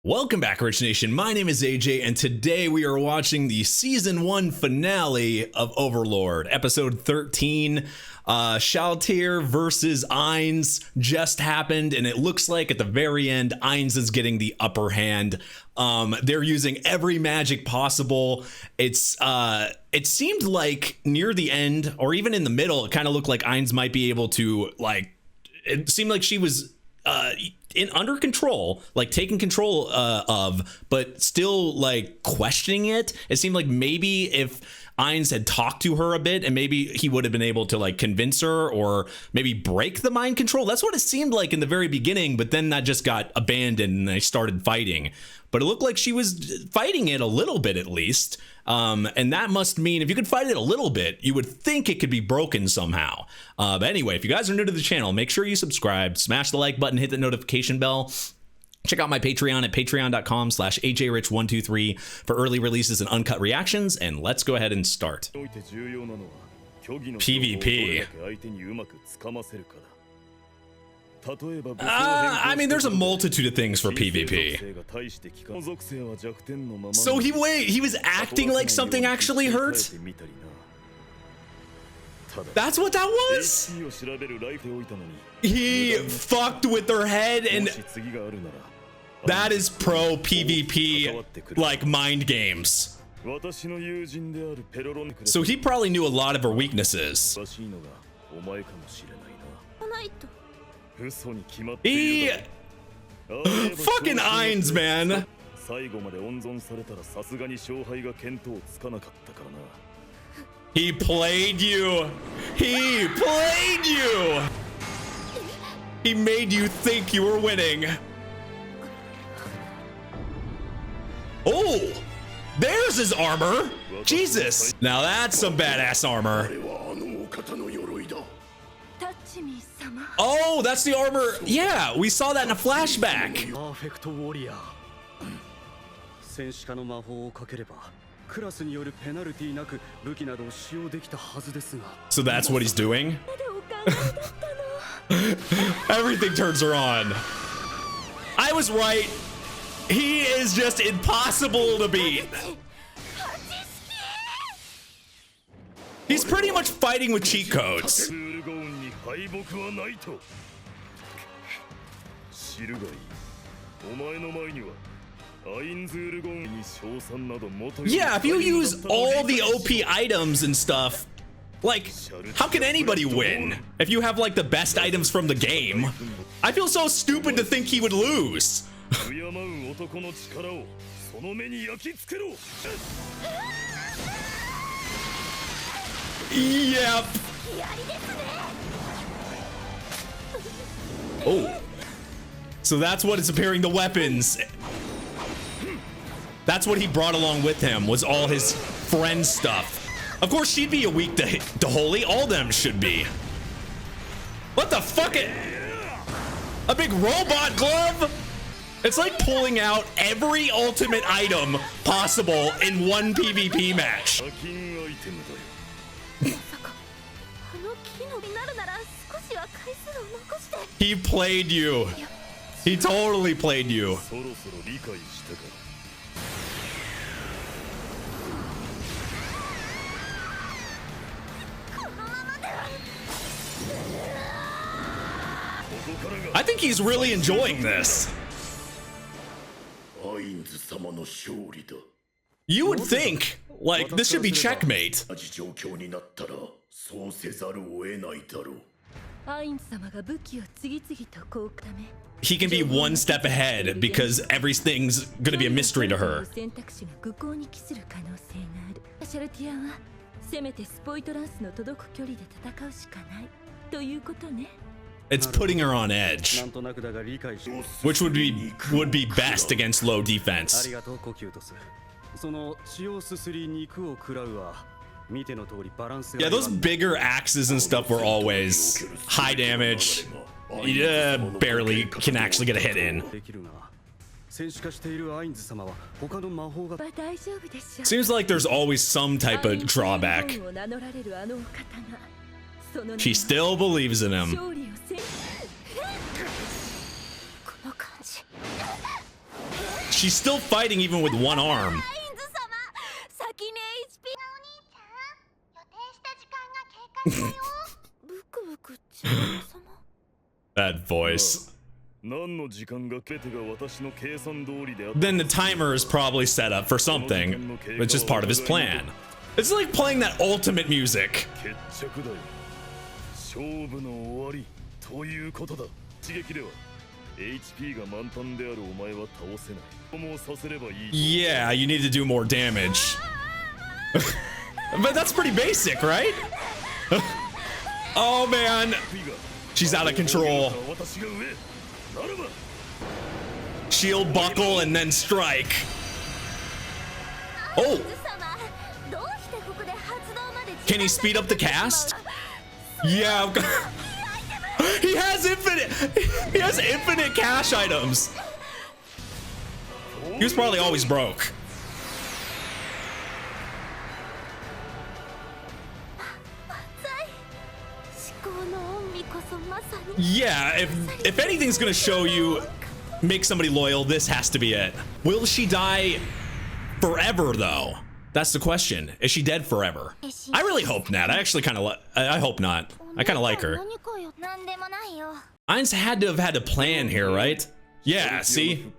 Welcome back, Rich Nation. My name is AJ, and today we are watching the Season 1 finale of Overlord, Episode 13. Schillinger versus AINZ just happened, and it looks like at the very end, AINZ is getting the upper hand. They're using every magic possible. It seemed like near the end, or even in the middle, it kind of looked like AINZ might be able to, it seemed like she was under control, like taking control but still like questioning it. It seemed like maybe if AINZ had talked to her a bit, and maybe he would have been able to like convince her or maybe break the mind control. That's what it seemed like in the very beginning, but then that just got abandoned and they started fighting. But it looked like she was fighting it a little bit at least. And that must mean if you could fight it a little bit, you would think it could be broken somehow. But anyway, if you guys are new to the channel, make sure you subscribe, smash the like button, hit the notification bell. Check out my Patreon at patreon.com/AJRich123 for early releases and uncut reactions. And let's go ahead and start. PvP. I mean, there's a multitude of things for PvP. So he was acting like something actually hurt? That's what that was? He fucked with their head, and that is pro PvP, like mind games. So he probably knew a lot of her weaknesses. He fucking AINZ, man. He played you. He played you. He made you think you were winning. Oh, there's his armor. Jesus. Now that's some badass armor. Oh, that's the armor. Yeah, we saw that in a flashback. So that's what he's doing? Everything turns her on. I was right. He is just impossible to beat. He's pretty much fighting with cheat codes. Yeah, if you use all the OP items and stuff, like, how can anybody win if you have like the best items from the game? I feel so stupid to think he would lose. Yep. Oh, so that's what is appearing, the weapons. That's what he brought along with him, was all his friend stuff. Of course, she'd be weak to Holy. All them should be. What the fuck? A big robot glove? It's like pulling out every ultimate item possible in one PvP match. He played you. He totally played you. I think he's really enjoying this. You would think, like, this should be checkmate. He can be one step ahead because everything's gonna be a mystery to her. It's putting her on edge, which would be best against low defense. Yeah, those bigger axes and stuff were always high damage. Yeah, barely can actually get a hit in. Seems like there's always some type of drawback. She still believes in him. she's still fighting even with one arm. That voice. Then the timer is probably set up for something, which is part of his plan. It's like playing that ultimate music. Yeah, you need to do more damage. But that's pretty basic, right? Oh man, she's out of control. Shield buckle and then strike. Oh, can he speed up the cast? Yeah. He has infinite cash items. He was probably always broke. Yeah, if anything's gonna show you, make somebody loyal, this has to be it. Will she die forever though? That's the question. Is she dead forever? I really hope not. I actually kind of I hope not. I kind of like her. AINZ had to have had a plan here, right? Yeah, see?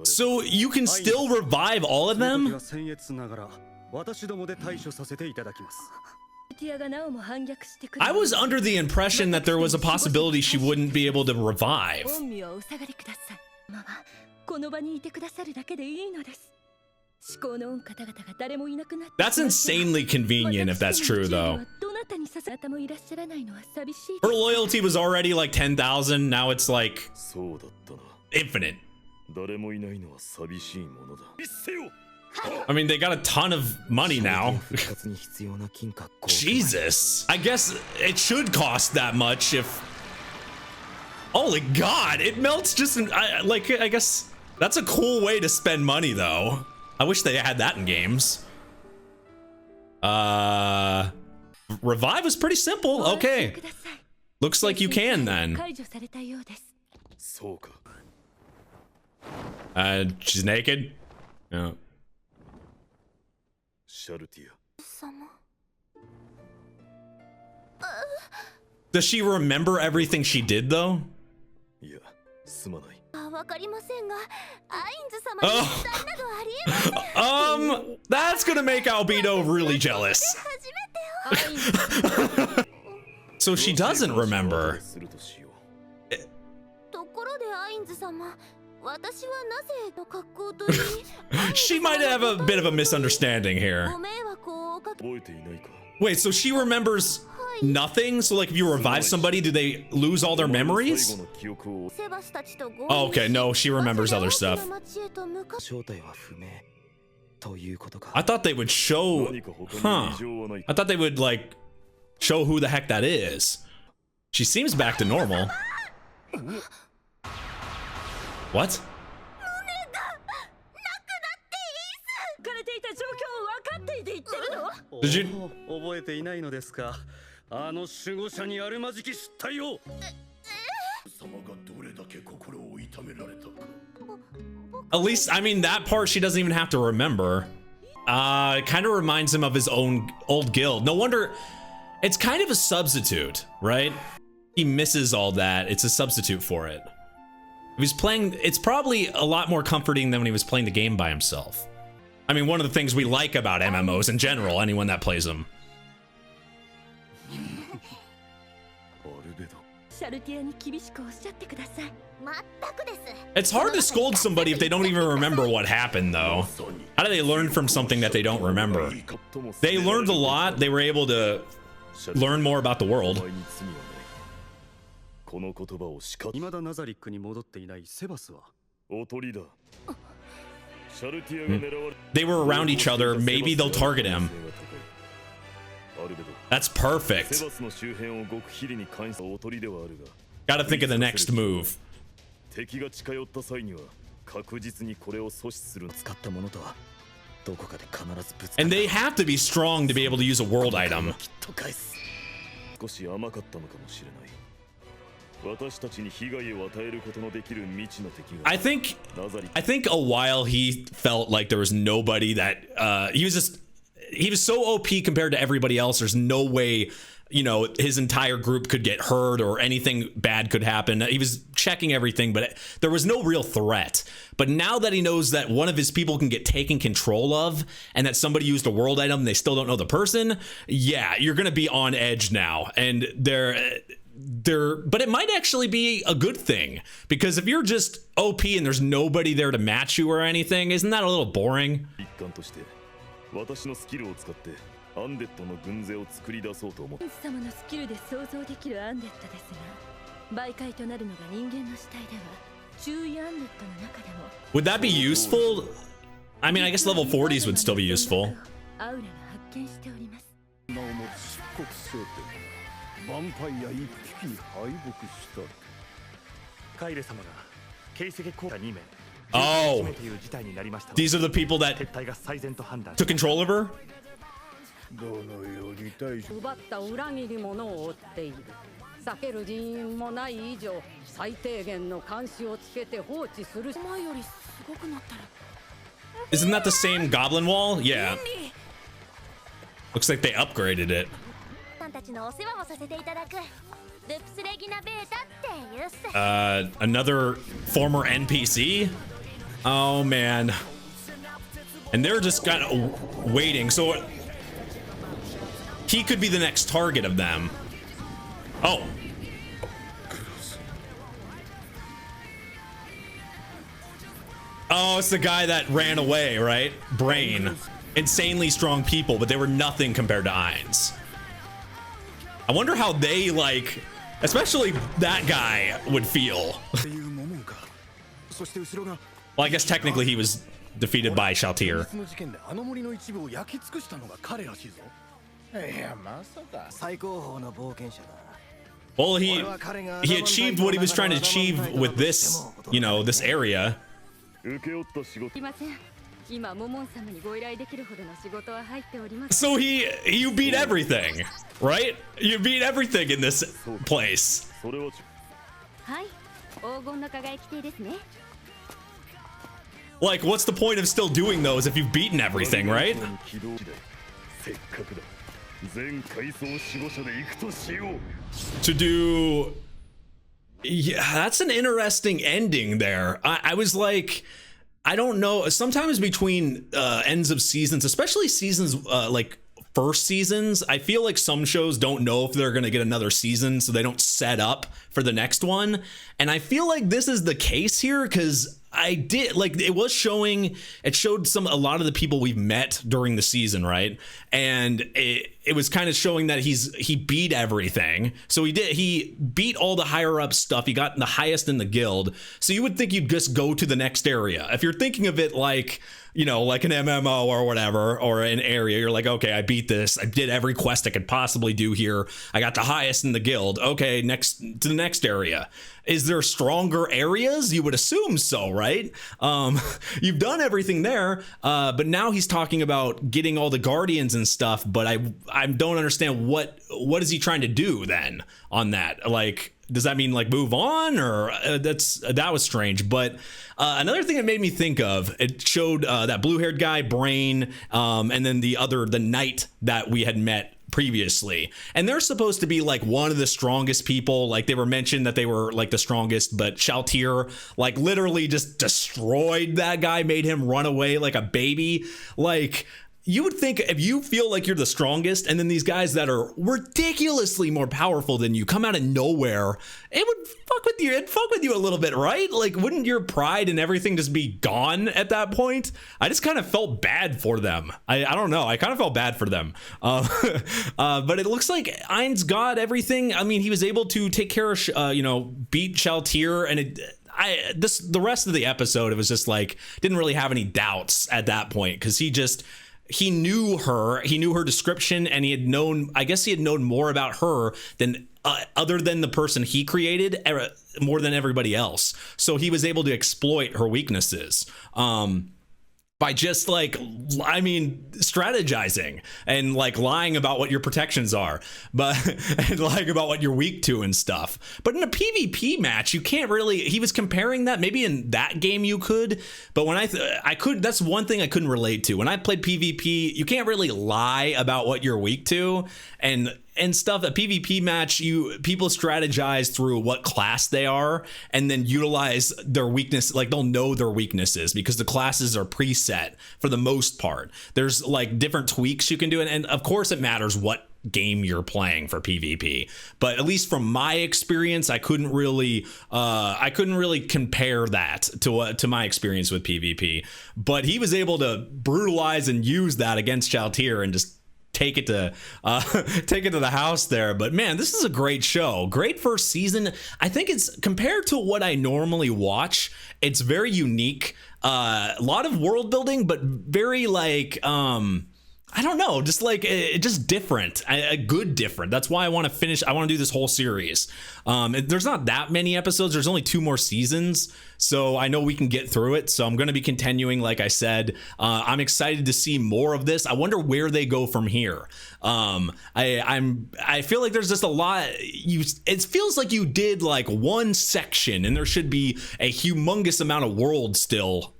So you can still revive all of them? I was under the impression that there was a possibility she wouldn't be able to revive. That's insanely convenient if that's true though. Her loyalty was already like 10,000, now it's like infinite. I mean, they got a ton of money now. Jesus. I guess it should cost that much if... Holy God, it melts just in... I guess that's a cool way to spend money though. I wish they had that in games. Revive is pretty simple. Okay. Looks like you can then. She's naked? Yeah. Does she remember everything she did though? Oh. That's gonna make Albedo really jealous. So she doesn't remember. She might have a bit of a misunderstanding here. Wait, so she remembers nothing? So like if you revive somebody, do they lose all their memories? Oh, okay, no, she remembers other stuff. I thought they would show, I thought they would like show who the heck that is. She seems back to normal. What? Did you? At least, I mean, that part she doesn't even have to remember. It kind of reminds him of his own old guild. No wonder, it's kind of a substitute, right? He misses all that. It's a substitute for it. If he's playing, it's probably a lot more comforting than when he was playing the game by himself. I mean, one of the things we like about MMOs in general, anyone that plays them. It's hard to scold somebody if they don't even remember what happened, though. How do they learn from something that they don't remember? They learned a lot. They were able to learn more about the world. They were around each other. Maybe they'll target him. That's perfect. Gotta think of the next move. And they have to be strong to be able to use a world item. I think a while he felt like there was nobody that he was so OP compared to everybody else. There's no way, you know, his entire group could get hurt or anything bad could happen. He was checking everything, but there was no real threat. But now that he knows that one of his people can get taken control of and that somebody used a world item and they still don't know the person, yeah, you're going to be on edge now. And but it might actually be a good thing, because if you're just OP and there's nobody there to match you or anything, isn't that a little boring? Would that be useful? I mean, I guess level 40s would still be useful. Oh, these are the people that took control of her? Isn't that the same goblin wall? Yeah. Looks like they upgraded it. Another former NPC? Oh man. And they're just kind of waiting, so he could be the next target of them. Oh. Oh, it's the guy that ran away, right? Brain. Insanely strong people, but they were nothing compared to AINZ. I wonder how they, like, especially that guy would feel. Well, I guess technically he was defeated by Schillinger. Well, he achieved what he was trying to achieve with this, you know, this area. So you beat everything, right? You beat everything in this place. Like, what's the point of still doing those if you've beaten everything, right? To do... Yeah, that's an interesting ending there. I was like... I don't know. Sometimes between ends of seasons, especially seasons like first seasons, I feel like some shows don't know if they're going to get another season, so they don't set up for the next one. And I feel like this is the case here, because I did, like, it showed a lot of the people we've met during the season, right? And it was kind of showing that he beat everything. So he beat all the higher up stuff. He got the highest in the guild. So you would think you'd just go to the next area. If you're thinking of it like, you know, like an MMO or whatever, or an area, you're like, okay, I beat this. I did every quest I could possibly do here. I got the highest in the guild. Okay, next to the next area. Is there stronger areas? You would assume so, right? You've done everything there, but now he's talking about getting all the guardians and stuff. But I don't understand what is he trying to do then on that? Like, does that mean like move on, or that was strange? But another thing that made me think of, it showed that blue-haired guy, Brain, and then the knight that we had met previously, and they're supposed to be like one of the strongest people. Like, they were mentioned that they were like the strongest, but Schillinger like literally just destroyed that guy, made him run away like a baby. Like, you would think if you feel like you're the strongest, and then these guys that are ridiculously more powerful than you come out of nowhere, it would fuck with you. It'd fuck with you a little bit, right? Like, wouldn't your pride and everything just be gone at that point? I just kind of felt bad for them. I don't know. I kind of felt bad for them. But it looks like AINZ got everything. I mean, he was able to take care of, beat Schillinger, and the rest of the episode, it was just like, didn't really have any doubts at that point, because he knew her description, and I guess he had known more about her than other than the person he created, more than everybody else. So he was able to exploit her weaknesses. by just like, I mean, strategizing and like lying about what your protections are, but and lying about what you're weak to and stuff. But in a PvP match, you can't really. He was comparing that. Maybe in that game you could, but when I could. That's one thing I couldn't relate to. When I played PvP, you can't really lie about what you're weak to and stuff. A PvP match, people strategize through what class they are and then utilize their weakness. Like they'll know their weaknesses because the classes are preset for the most part. There's like different tweaks you can do, and of course it matters what game you're playing for PvP. But at least from my experience, I couldn't really compare that to my experience with PvP. But he was able to brutalize and use that against Chaltier and just take it to the house there. But man, this is a great show. Great first season. I think it's, compared to what I normally watch, it's very unique. A lot of world building, but very like I don't know, just like just different, a good different. That's why I want to finish. I want to do this whole series. There's not that many episodes. There's only 2 more seasons, so I know we can get through it. So I'm going to be continuing, like I said. I'm excited to see more of this. I wonder where they go from here. I feel like there's just a lot. It feels like you did like one section, and there should be a humongous amount of world still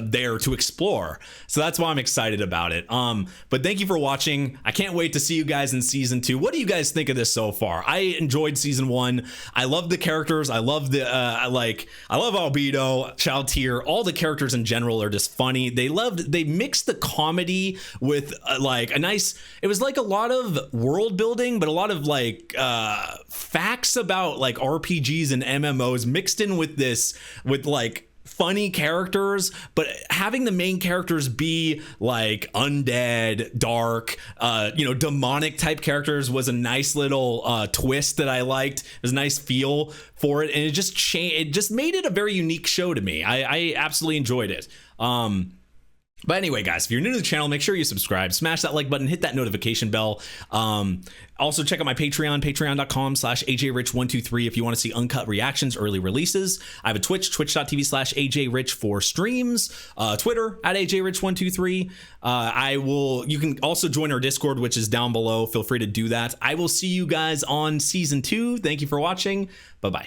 there to explore. So that's why I'm excited about it. But thank you for watching. I can't wait to see you guys in season 2. What do you guys think of this so far? I enjoyed season 1. I love the characters. I love I love Albedo, Chaltier. All the characters in general are just funny. They mixed the comedy with like a nice, it was like a lot of world building, but a lot of like facts about like RPGs and MMOs mixed in with this, with like funny characters, but having the main characters be like undead, dark, demonic type characters was a nice little twist that I liked. It was a nice feel for it, and it just made it a very unique show to me. I absolutely enjoyed it. But anyway, guys, if you're new to the channel, make sure you subscribe, smash that like button, hit that notification bell. Also check out my Patreon, patreon.com/AJRich123 if you want to see uncut reactions, early releases. I have a Twitch, twitch.tv/AJRich for streams, Twitter @AJRich123. You can also join our Discord, which is down below. Feel free to do that. I will see you guys on season 2. Thank you for watching. Bye-bye.